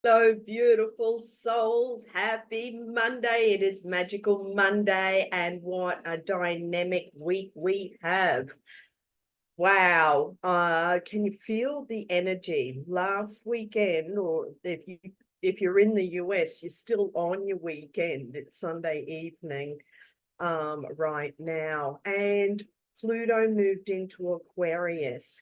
Hello, beautiful souls. Happy Monday. It is Magical Monday, and what a dynamic week we have. Wow. Can you feel the energy? Last weekend, or if you're in the US, you're still on your weekend. It's Sunday evening, right now. And Pluto moved into Aquarius.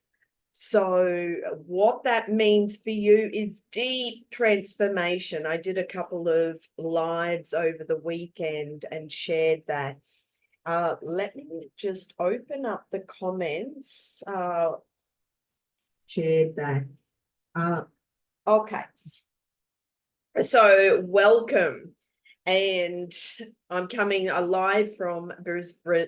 So what that means for you is deep transformation. I did a couple of lives over the weekend and shared that. Let me just open up the comments. Shared that. Uh, okay. So welcome. And I'm coming alive from Brisbane,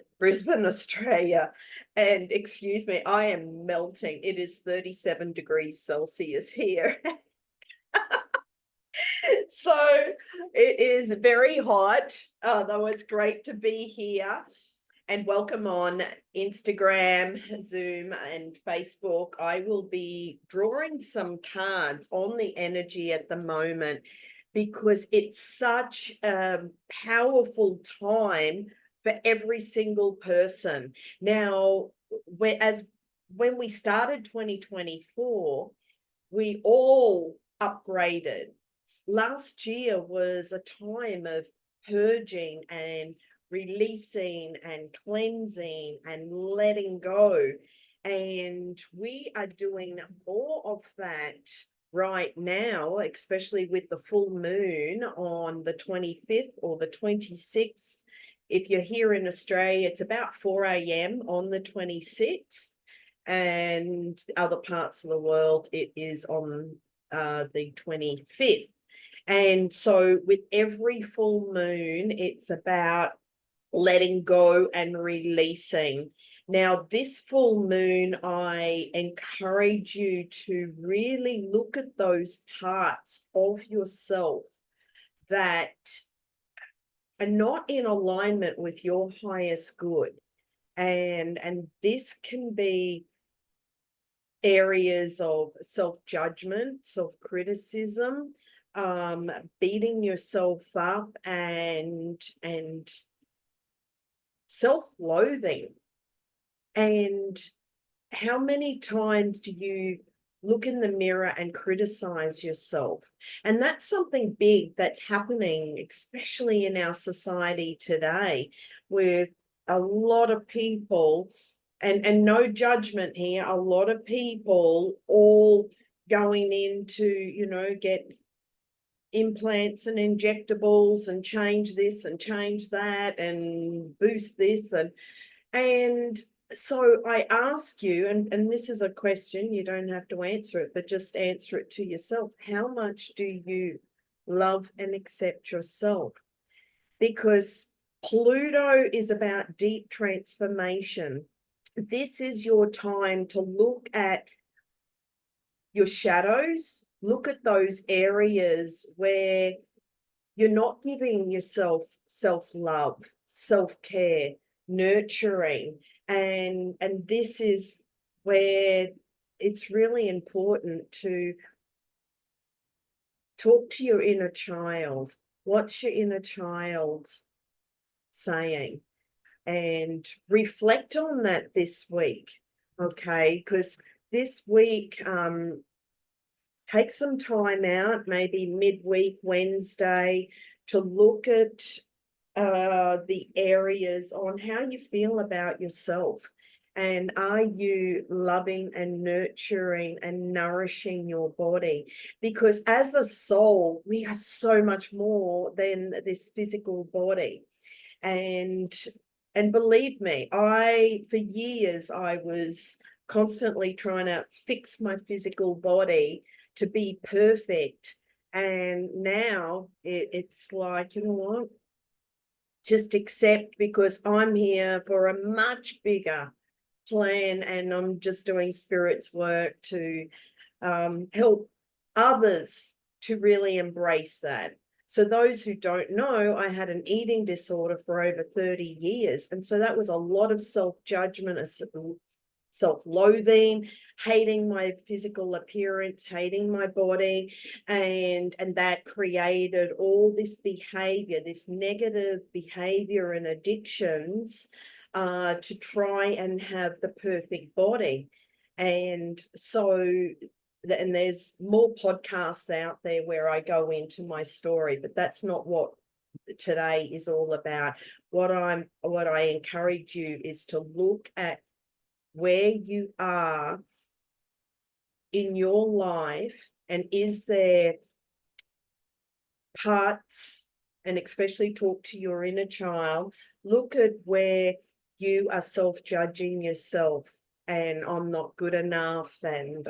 Australia. And excuse me, I am melting. It is 37 degrees Celsius here. So it is very hot, though it's great to be here. And welcome on Instagram, Zoom, and Facebook. I will be drawing some cards on the energy at the moment because it's such a powerful time for every single person. Now, when we started 2024, we all upgraded. Last year was a time of purging and releasing and cleansing and letting go. And we are doing more of that right now, especially with the full moon on the 25th or the 26th. If you're here in Australia, it's about 4 a.m. on the 26th. And other parts of the world, it is on the 25th. And so with every full moon, it's about letting go and releasing. Now, this full moon, I encourage you to really look at those parts of yourself that are not in alignment with your highest good. And this can be areas of self-judgment, self-criticism, beating yourself up, and self-loathing. And how many times do you look in the mirror and criticize yourself? And that's something big that's happening, especially in our society today, with a lot of people, and no judgment here, a lot of people all going into, get implants and injectables and change this and change that and boost this and so I ask you, and this is a question, you don't have to answer it, but just answer it to yourself. How much do you love and accept yourself? Because Pluto is about deep transformation. This is your time to look at your shadows, look at those areas where you're not giving yourself self-love, self-care, nurturing. And this is where it's really important to talk to your inner child. What's your inner child saying? And reflect on that this week, okay? Because this week, take some time out, maybe midweek, Wednesday, to look at the areas on how you feel about yourself. And are you loving and nurturing and nourishing your body? Because as a soul, we are so much more than this physical body. And believe me, for years, I was constantly trying to fix my physical body to be perfect. And now it's like, you know what? Just accept, because I'm here for a much bigger plan, and I'm just doing spirit's work to help others to really embrace that. So those who don't know, I had an eating disorder for over 30 years. And so that was a lot of self-judgment, self-loathing, hating my physical appearance, hating my body, and that created all this behavior, this negative behavior and addictions to try and have the perfect body. And so, and there's more podcasts out there where I go into my story, but that's not what today is all about. What I encourage you is to look at where you are in your life, and is there parts, and especially talk to your inner child, look at where you are self-judging yourself, and I'm not good enough, and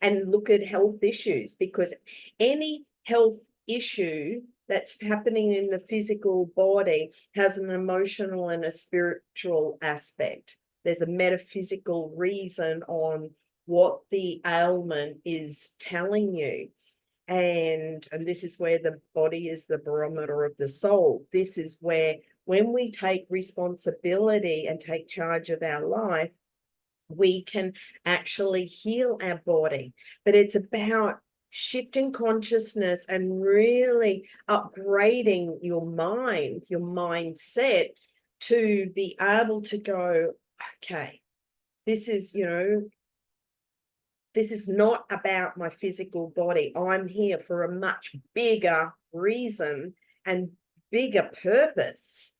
and look at health issues, because any health issue that's happening in the physical body has an emotional and a spiritual aspect. There's a metaphysical reason on what the ailment is telling you. And this is where the body is the barometer of the soul. This is where, when we take responsibility and take charge of our life, we can actually heal our body. But it's about shifting consciousness and really upgrading your mind, your mindset, to be able to go, okay, this is, this is not about my physical body. I'm here for a much bigger reason and bigger purpose.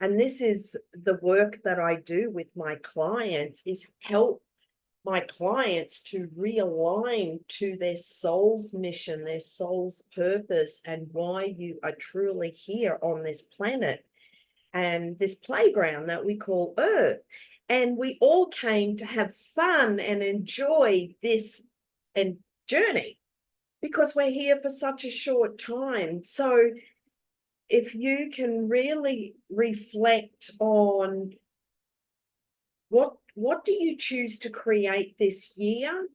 And this is the work that I do with my clients, is help my clients to realign to their soul's mission, their soul's purpose, and why you are truly here on this planet and this playground that we call Earth. And we all came to have fun and enjoy this and journey, because we're here for such a short time. So if you can really reflect on what do you choose to create this year,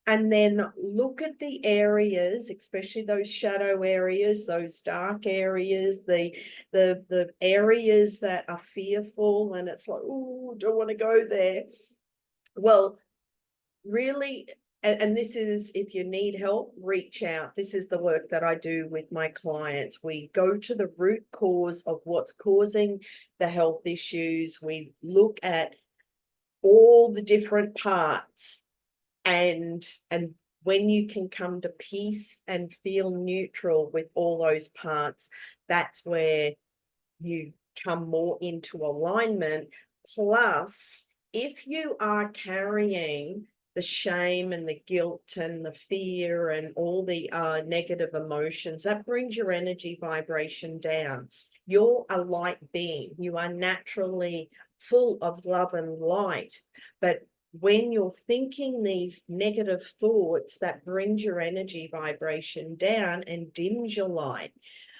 and then look at the areas, especially those shadow areas, those dark areas, the areas that are fearful, and it's like, oh, don't want to go there. Well, really, and this is, if you need help, reach out. This is the work that I do with my clients. We go to the root cause of what's causing the health issues. We look at all the different parts, and when you can come to peace and feel neutral with all those parts, that's where you come more into alignment. Plus, if you are carrying the shame and the guilt and the fear and all the negative emotions, that brings your energy vibration down. You're a light being. You are naturally full of love and light, but when you're thinking these negative thoughts, that brings your energy vibration down and dims your light.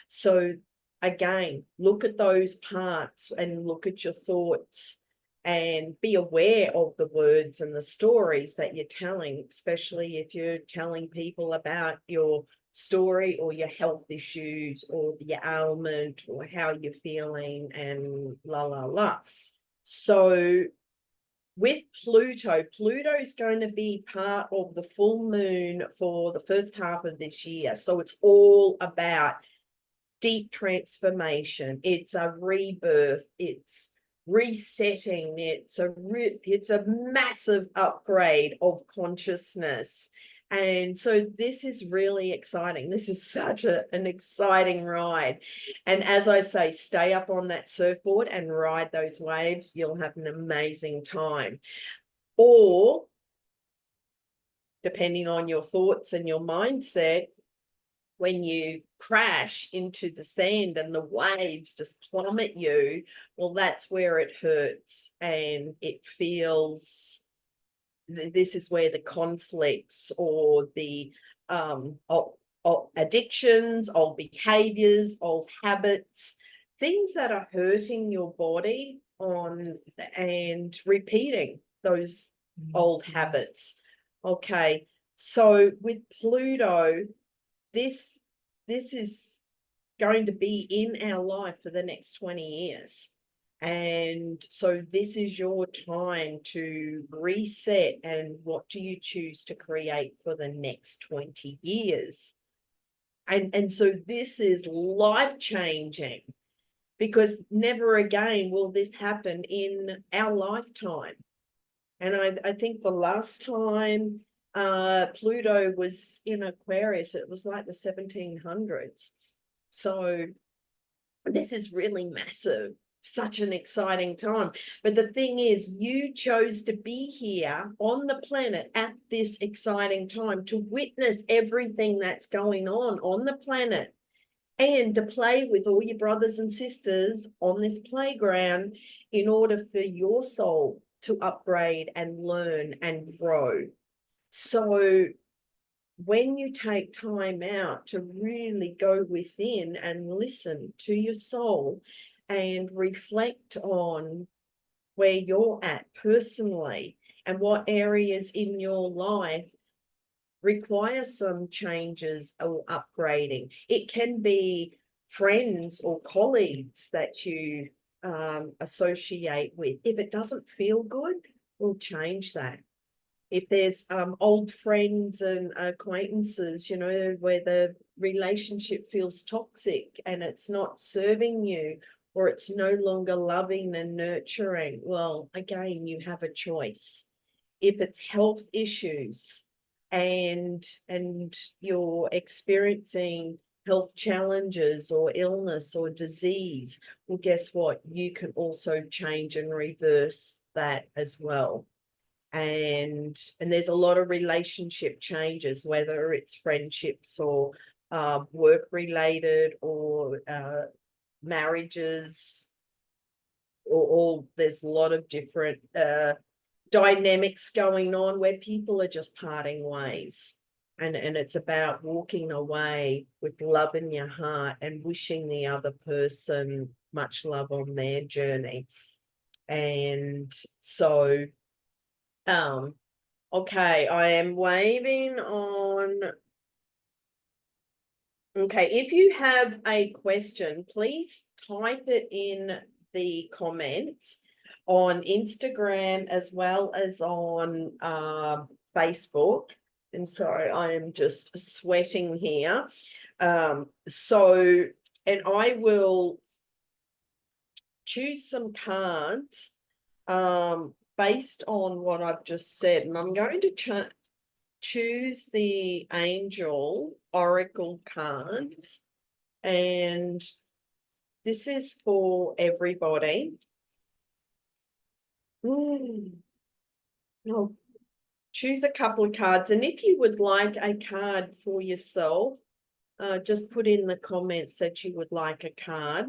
So again, look at those parts and look at your thoughts, and be aware of the words and the stories that you're telling, especially if you're telling people about your story or your health issues or your ailment or how you're feeling and la la la. So with Pluto is going to be part of the full moon for the first half of this year. So it's all about deep transformation. It's a rebirth. It's resetting. It's a massive upgrade of consciousness. And so this is really exciting. This is such an exciting ride. And as I say, stay up on that surfboard and ride those waves. You'll have an amazing time. Or, depending on your thoughts and your mindset, when you crash into the sand and the waves just plummet you, well, that's where it hurts, and it feels, this is where the conflicts or the addictions, old behaviors, old habits, things that are hurting your body on, and repeating those old habits. Okay, so with Pluto, this is going to be in our life for the next 20 years. And so this is your time to reset. And what do you choose to create for the next 20 years? And so this is life-changing, because never again will this happen in our lifetime. And I think the last time Pluto was in Aquarius, it was like the 1700s. So this is really massive, such an exciting time. But the thing is, you chose to be here on the planet at this exciting time to witness everything that's going on the planet, and to play with all your brothers and sisters on this playground in order for your soul to upgrade and learn and grow. So when you take time out to really go within and listen to your soul and reflect on where you're at personally and what areas in your life require some changes or upgrading. It can be friends or colleagues that you associate with. If it doesn't feel good, we'll change that. If there's old friends and acquaintances, where the relationship feels toxic and it's not serving you, or it's no longer loving and nurturing, well, again, you have a choice. If it's health issues and you're experiencing health challenges or illness or disease, well, guess what? You can also change and reverse that as well. And there's a lot of relationship changes, whether it's friendships or work related or marriages, or there's a lot of different dynamics going on where people are just parting ways. And it's about walking away with love in your heart and wishing the other person much love on their journey. And so okay, I am waving on. Okay, if you have a question, please type it in the comments on Instagram as well as on Facebook. And sorry, I am just sweating here. And I will choose some cards based on what I've just said. And I'm going to choose the Angel Oracle cards. And this is for everybody. I'll choose a couple of cards. And if you would like a card for yourself, just put in the comments that you would like a card.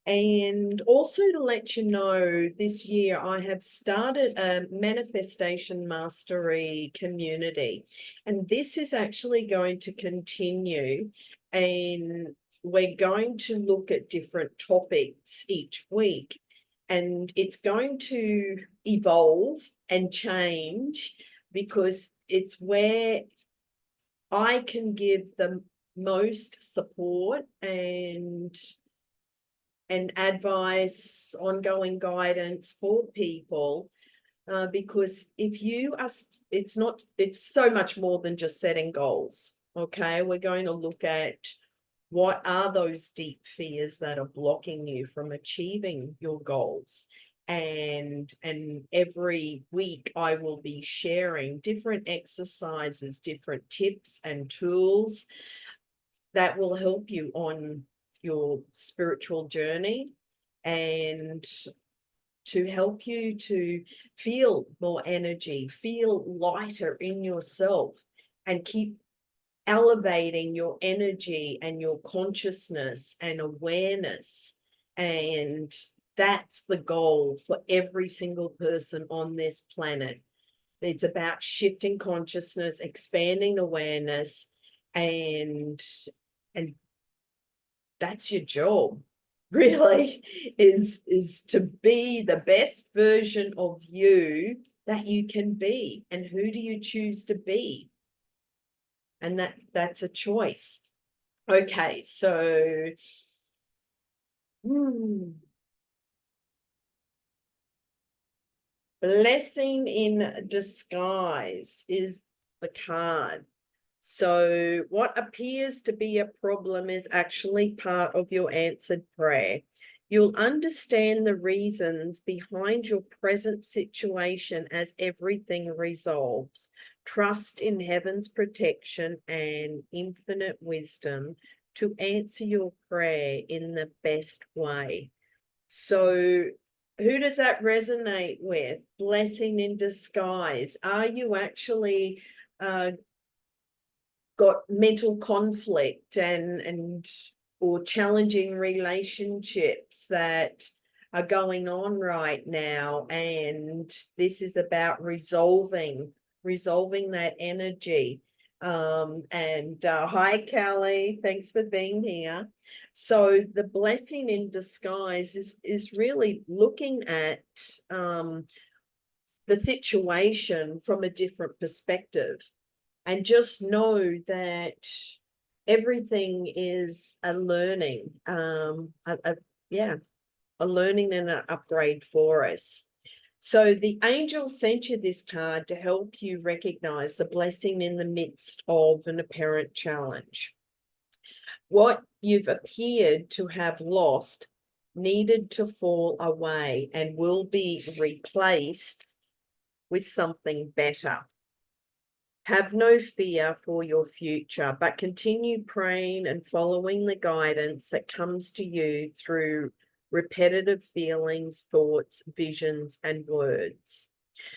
And also to let you know, this year I have started a manifestation mastery community, and this is actually going to continue, and we're going to look at different topics each week, and it's going to evolve and change because it's where I can give the most support and advice, ongoing guidance for people, because if you are, it's so much more than just setting goals. Okay, we're going to look at what are those deep fears that are blocking you from achieving your goals. And every week I will be sharing different exercises, different tips and tools that will help you on your spiritual journey and to help you to feel more energy, feel lighter in yourself, and keep elevating your energy and your consciousness and awareness. And that's the goal for every single person on this planet. It's about shifting consciousness, expanding awareness, and that's your job, really, is to be the best version of you that you can be. And who do you choose to be? And that's a choice. Okay, so Blessing in disguise is the card. So what appears to be a problem is actually part of your answered prayer. You'll understand the reasons behind your present situation as everything resolves. Trust in heaven's protection and infinite wisdom to answer your prayer in the best way. So who does that resonate with? Blessing in disguise. Are you actually got mental conflict and or challenging relationships that are going on right now, and this is about resolving that energy? And hi Kelly, thanks for being here. So the blessing in disguise is really looking at the situation from a different perspective, and just know that everything is a learning, yeah, a learning and an upgrade for us. So the angel sent you this card to help you recognize the blessing in the midst of an apparent challenge. What you've appeared to have lost needed to fall away and will be replaced with something better. Have no fear for your future, but continue praying and following the guidance that comes to you through repetitive feelings, thoughts, visions, and words.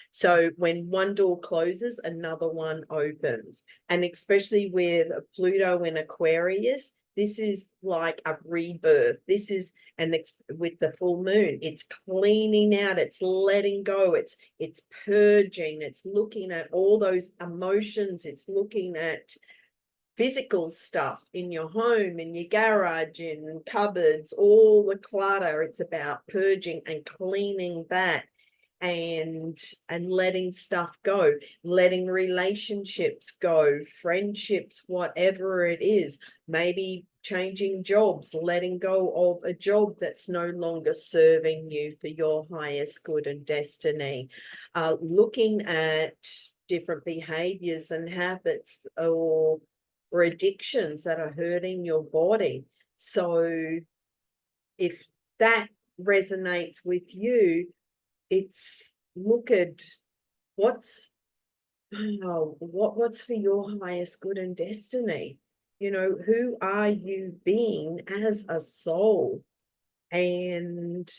So when one door closes, another one opens. And especially with Pluto in Aquarius, this is like a rebirth. This is, and with the full moon, it's cleaning out, it's letting go, it's purging, it's looking at all those emotions, it's looking at physical stuff in your home, in your garage, in cupboards, all the clutter. It's about purging and cleaning that, and letting stuff go, letting relationships go, friendships, whatever it is, maybe changing jobs, letting go of a job that's no longer serving you for your highest good and destiny, looking at different behaviors and habits or addictions that are hurting your body. So if that resonates with you, it's look at what's what's for your highest good and destiny. You know, who are you being as a soul? And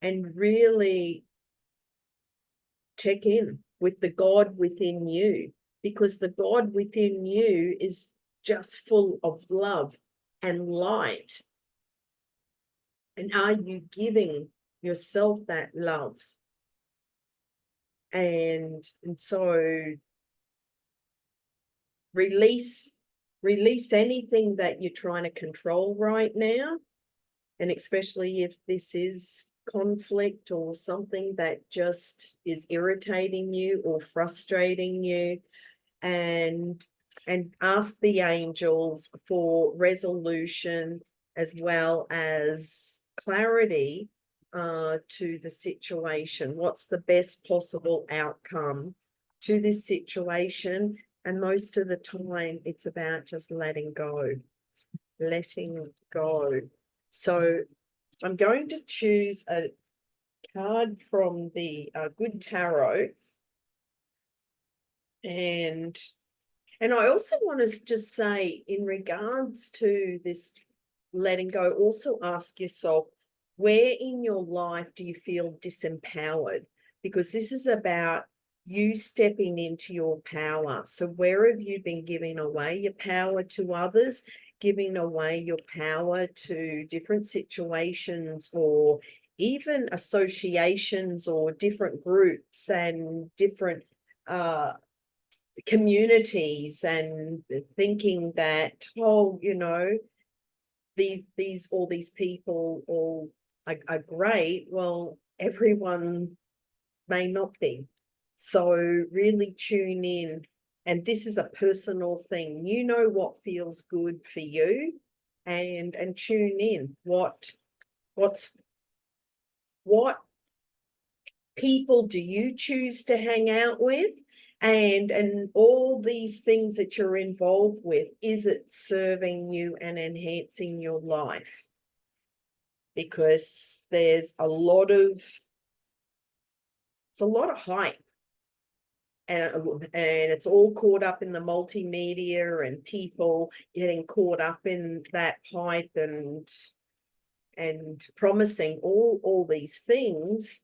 really check in with the God within you, because the God within you is just full of love and light. And are you giving yourself that love? And so release anything that you're trying to control right now, and especially if this is conflict or something that just is irritating you or frustrating you, and ask the angels for resolution as well as clarity to the situation. What's the best possible outcome to this situation? And most of the time, it's about just letting go. So I'm going to choose a card from the Good Tarot. And I also want to just say, in regards to this letting go, also ask yourself, where in your life do you feel disempowered? Because this is about you stepping into your power. So where have you been giving away your power to others, giving away your power to different situations, or even associations, or different groups and different communities, and thinking that, oh, you know, all these people all are great. Well, everyone may not be. So really tune in, and this is a personal thing. You know what feels good for you, and tune in what people do you choose to hang out with? And all these things that you're involved with, is it serving you and enhancing your life? Because there's a lot of hype, and it's all caught up in the multimedia and people getting caught up in that hype and promising all these things,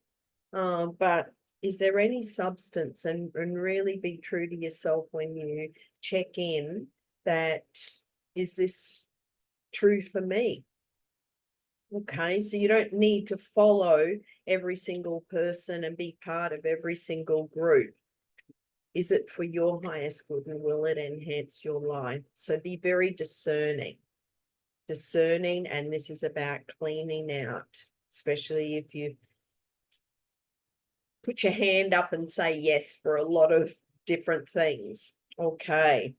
but is there any substance? And really be true to yourself when you check in, that is this true for me? Okay, so you don't need to follow every single person and be part of every single group. Is it for your highest good, and will it enhance your life? So be very discerning. And this is about cleaning out, especially if you put your hand up and say yes for a lot of different things. Okay.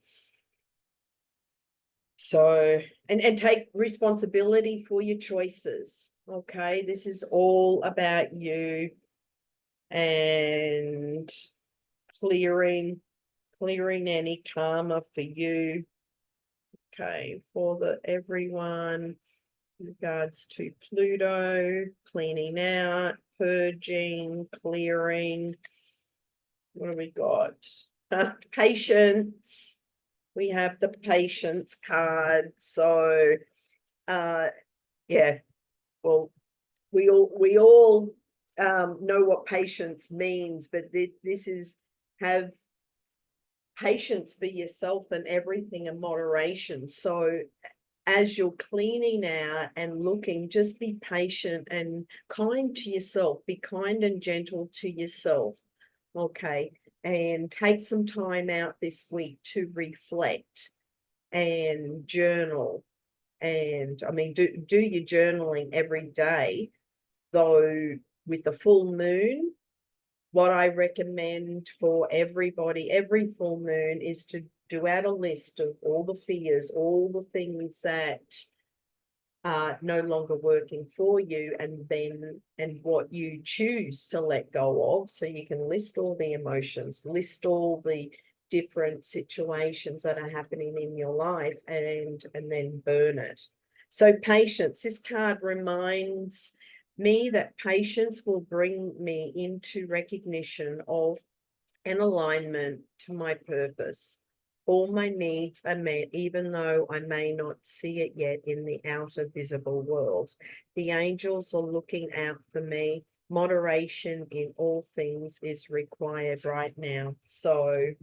So, and take responsibility for your choices. Okay, this is all about you and clearing any karma for you. Okay, for everyone, in regards to Pluto, cleaning out, purging, clearing. What do we got? Patience. We have the patience card. So, yeah, well, we all know what patience means, but this is, have patience for yourself and everything in moderation. So as you're cleaning out and looking, just be patient and kind to yourself. Be kind and gentle to yourself. Okay. And take some time out this week to reflect and journal. And I mean, do your journaling every day, though with the full moon. What I recommend for everybody, every full moon, is to do out a list of all the fears, all the things that are no longer working for you, and what you choose to let go of. So you can list all the emotions, list all the different situations that are happening in your life, and then burn it. So patience, this card reminds me that patience will bring me into recognition of an alignment to my purpose. All my needs are met, even though I may not see it yet in the outer visible world. The angels are looking out for me. Moderation in all things is required right now. So,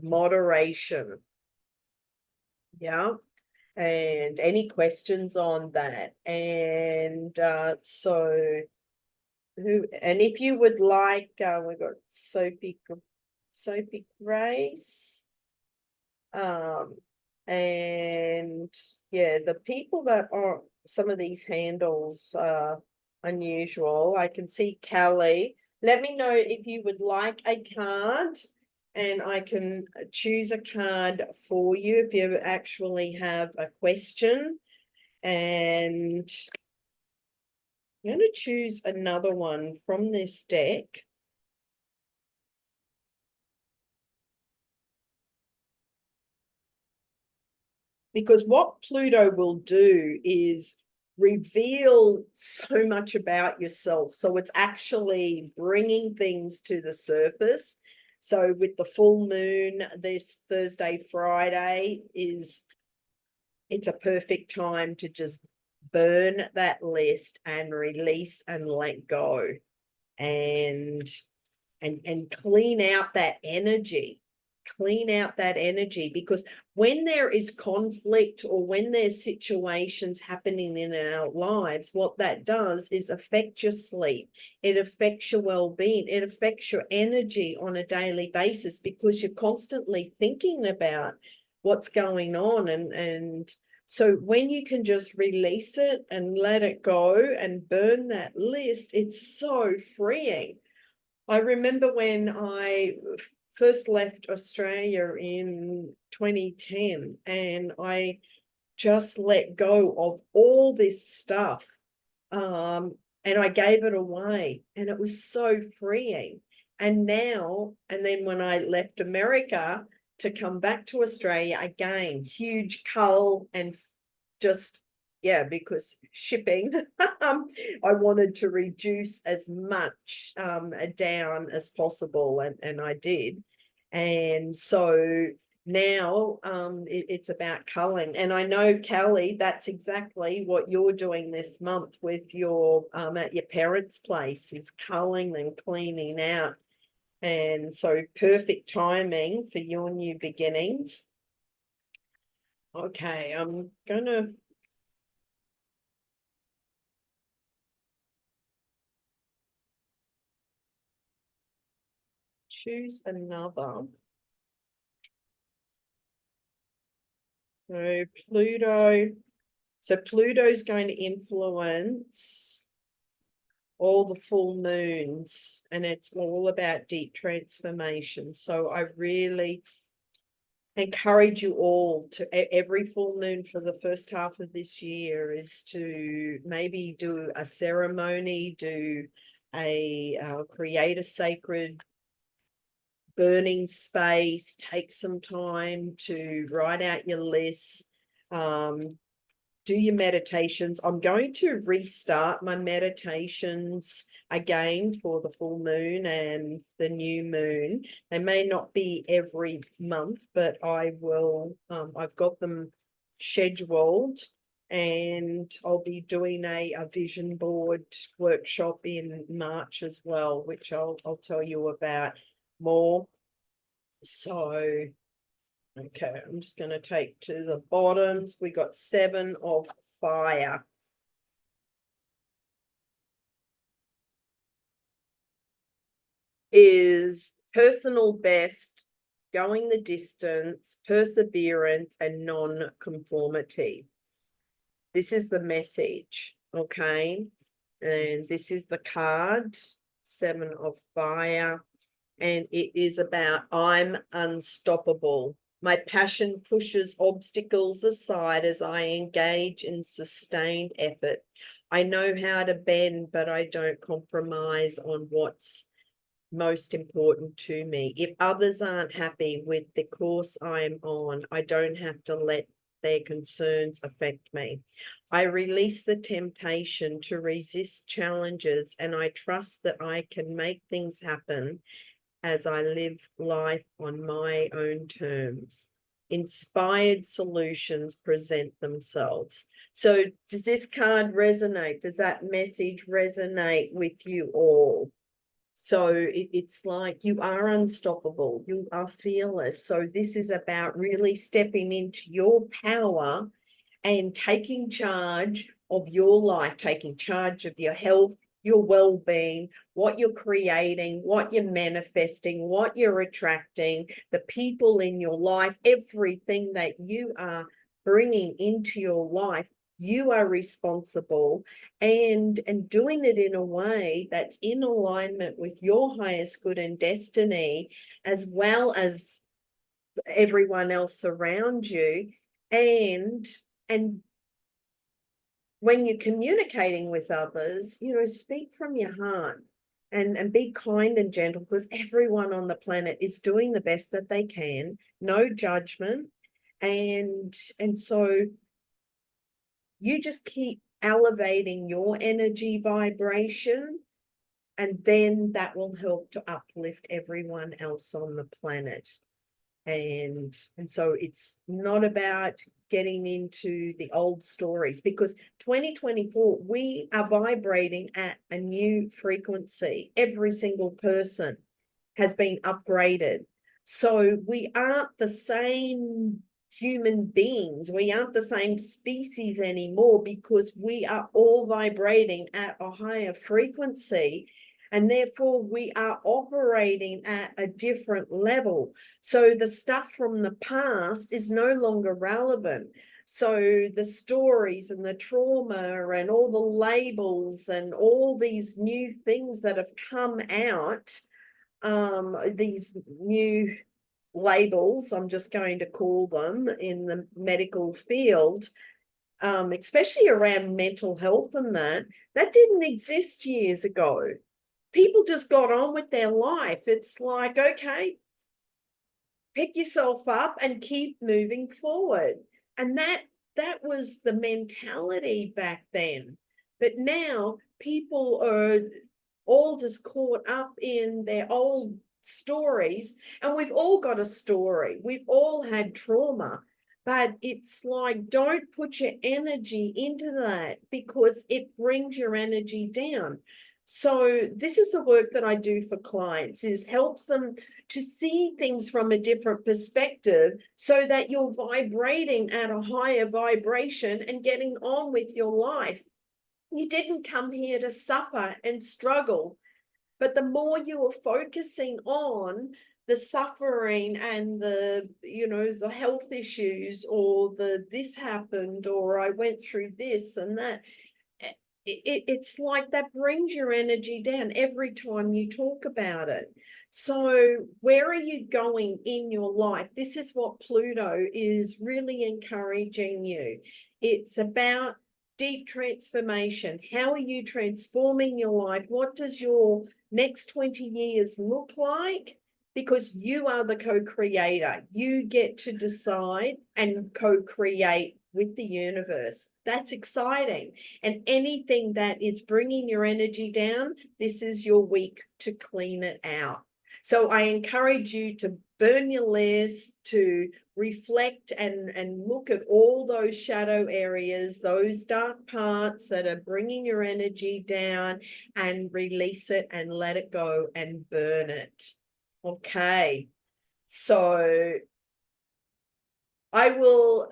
moderation. Yeah. And any questions on that? And so and if you would like, we've got Sophie Grace. And yeah, the people that are, some of these handles are unusual. I can see Callie. Let me know if you would like a card, and I can choose a card for you if you actually have a question. And I'm going to choose another one from this deck. Because what Pluto will do is reveal so much about yourself. So it's actually bringing things to the surface. So with the full moon this Thursday, Friday, it's a perfect time to just burn that list and release and let go, and clean out that energy. Because when there is conflict, or when there's situations happening in our lives, what that does is affect your sleep. It affects your well-being. It affects your energy on a daily basis, because you're constantly thinking about what's going on. And so when you can just release it and let it go and burn that list, it's so freeing. I remember when I first left Australia in 2010, and I just let go of all this stuff. and I gave it away, and it was so freeing. And then when I left America to come back to Australia again, huge cull and just, yeah, because shipping, I wanted to reduce as much down as possible, and I did. And so now it's about culling. And I know, Kelly, that's exactly what you're doing this month with your at your parents' place, is culling and cleaning out. And so perfect timing for your new beginnings. Okay, I'm gonna choose another. So Pluto. So Pluto's going to influence all the full moons, and it's all about deep transformation. So I really encourage you all to, every full moon for the first half of this year, is to maybe do a ceremony, do a create a sacred burning space, take some time to write out your lists, do your meditations. I'm going to restart my meditations again for the full moon and the new moon. They may not be every month, but I will, I've got them scheduled, and I'll be doing a vision board workshop in March as well, which I'll tell you about more. So okay, I'm just going to take to the bottoms. We got 7 of fire. Is personal best, going the distance, perseverance, and non-conformity. This is the message, okay? And this is the card, 7 of fire. And it is about, I'm unstoppable. My passion pushes obstacles aside as I engage in sustained effort. I know how to bend, but I don't compromise on what's most important to me. If others aren't happy with the course I'm on, I don't have to let their concerns affect me. I release the temptation to resist challenges, and I trust that I can make things happen as I live life on my own terms. Inspired solutions present themselves. So does this card resonate? Does that message resonate with you all? So it's like, you are unstoppable, you are fearless. So this is about really stepping into your power and taking charge of your life, taking charge of your health, your well-being, what you're creating, what you're manifesting, what you're attracting, the people in your life, everything that you are bringing into your life. You are responsible, and doing it in a way that's in alignment with your highest good and destiny, as well as everyone else around you. And when you're communicating with others, speak from your heart, and be kind and gentle, because everyone on the planet is doing the best that they can, no judgment. And so you just keep elevating your energy vibration, and then that will help to uplift everyone else on the planet. And so it's not about getting into the old stories, because 2024, we are vibrating at a new frequency. Every single person has been upgraded. So we aren't the same human beings. We aren't the same species anymore, because we are all vibrating at a higher frequency. And therefore, we are operating at a different level. So the stuff from the past is no longer relevant. So the stories and the trauma and all the labels and all these new things that have come out, these new labels, I'm just going to call them, in the medical field, especially around mental health and that didn't exist years ago. People just got on with their life. It's like, okay, pick yourself up and keep moving forward. And that was the mentality back then. But now people are all just caught up in their old stories, and we've all got a story. We've all had trauma, but it's like, don't put your energy into that because it brings your energy down. So this is the work that I do for clients, is helps them to see things from a different perspective so that you're vibrating at a higher vibration and getting on with your life. You didn't come here to suffer and struggle, but the more you are focusing on the suffering and the health issues, or this happened, or I went through this and that, it's like that brings your energy down every time you talk about it. So where are you going in your life? This is what Pluto is really encouraging you. It's about deep transformation. How are you transforming your life? What does your next 20 years look like? Because you are the co-creator. You get to decide and co-create with the universe. That's exciting. And anything that is bringing your energy down, this is your week to clean it out. So I encourage you to burn your layers, to reflect and look at all those shadow areas, those dark parts that are bringing your energy down, and release it and let it go and burn it. Okay. So I will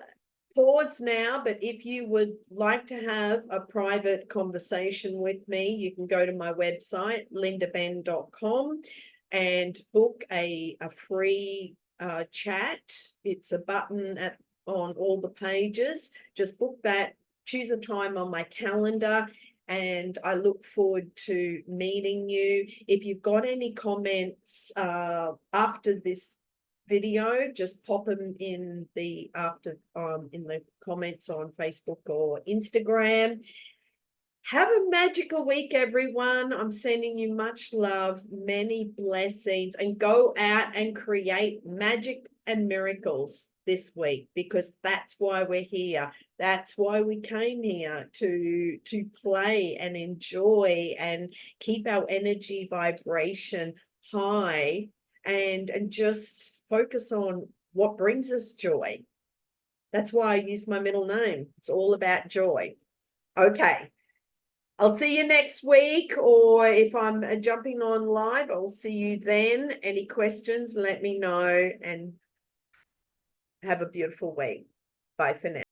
pause now, but if you would like to have a private conversation with me, you can go to my website, lindabenn.com, and book a free chat. It's a button on all the pages. Just book that, choose a time on my calendar, and I look forward to meeting you. If you've got any comments after this video, just pop them in the comments on Facebook or Instagram. Have a magical week, everyone. I'm sending you much love, many blessings, and go out and create magic and miracles this week, because that's why we're here. That's why we came here, to play and enjoy and keep our energy vibration high, and just focus on what brings us joy. That's why I use my middle name. It's all about joy. Okay. I'll see you next week, or if I'm jumping on live, I'll see you then. Any questions, let me know, and have a beautiful week. Bye for now.